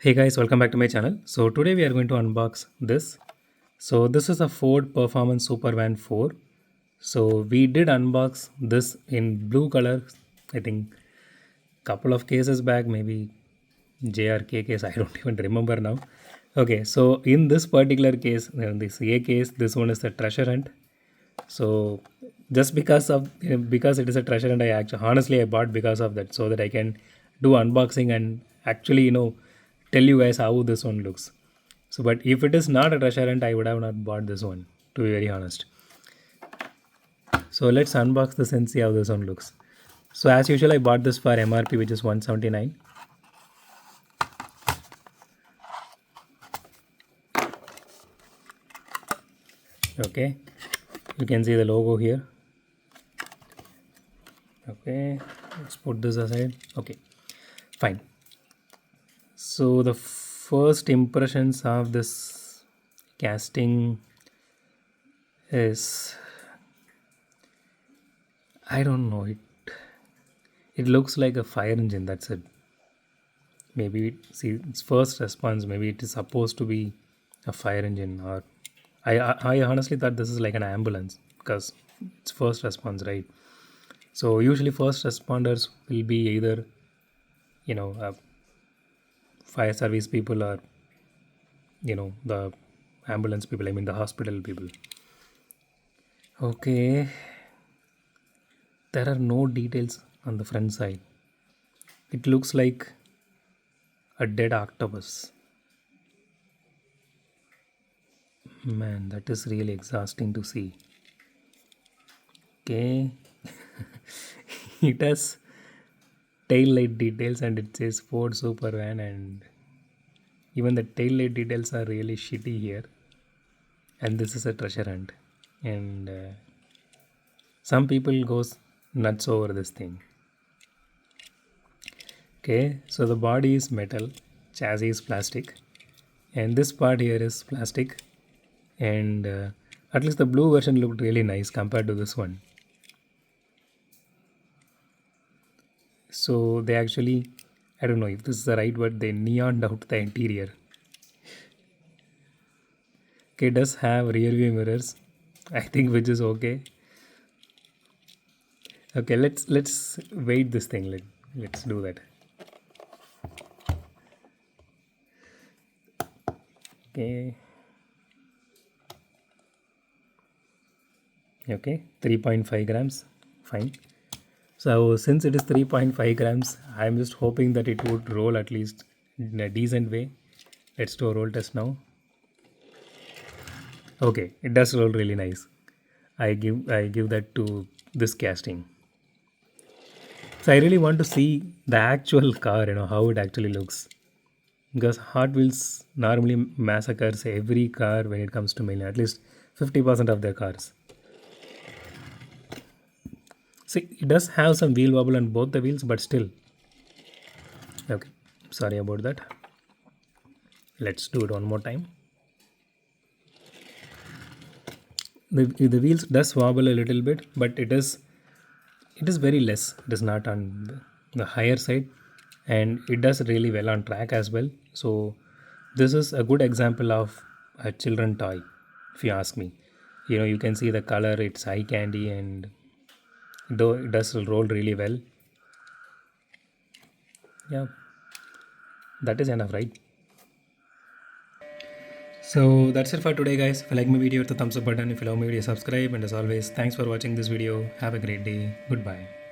Hey guys, welcome back to my channel. So today we are going to unbox this. So this is a Ford Performance Supervan 4. So we did unbox this in blue color, I think couple of cases back, maybe JRK case, I don't even remember now. Okay, so in this particular case, this A case, this one is the treasure hunt. So just because it is a treasure hunt, I actually honestly I bought because of that, so that I can do unboxing and actually tell you guys how this one looks. So but if it is not a treasure hunt, I would have not bought this one, to be very honest. So let's unbox this and see how this one looks. So as usual, I bought this for MRP, which is 179. Okay, you can see the logo here. Okay, let's put this aside. Okay, fine. So the first impressions of this casting is, I don't know, it looks like a fire engine, that's it. Maybe see its first response, maybe it is supposed to be a fire engine, or I honestly thought this is like an ambulance because it's first response, right? So usually first responders will be either fire service people, or the ambulance people, I mean the hospital people. Okay, there are no details on the front side. It looks like a dead octopus. Man, that is really exhausting to see. Okay, it has tail light details and it says Ford Supervan, and even the tail light details are really shitty here. And this is a treasure hunt, and some people goes nuts over this thing. Okay, so the body is metal, chassis is plastic, and this part here is plastic. And at least the blue version looked really nice compared to this one. So they actually, I don't know if this is the right word, they neoned out the interior. Okay, it does have rear view mirrors, I think, which is okay. Okay, let's weight this thing. Let's do that. Okay. Okay, 3.5 grams. Fine. So since it is 3.5 grams, I'm just hoping that it would roll at least in a decent way. Let's do a roll test now. Okay, it does roll really nice. I give that to this casting. So I really want to see the actual car, how it actually looks. Because Hot Wheels normally massacres every car when it comes to mailing, at least 50% of their cars. See, it does have some wheel wobble on both the wheels, but still. Okay, sorry about that. Let's do it one more time. The wheels does wobble a little bit, but it is very less. It is not on the higher side, and it does really well on track as well. So this is a good example of a children toy, if you ask me. You can see the color, it's eye candy, and though it does roll really well. Yeah, that is enough, right? So that's it for today, guys. If you like my video, hit the thumbs up button. If you love my video, subscribe. And as always, thanks for watching this video. Have a great day. Goodbye.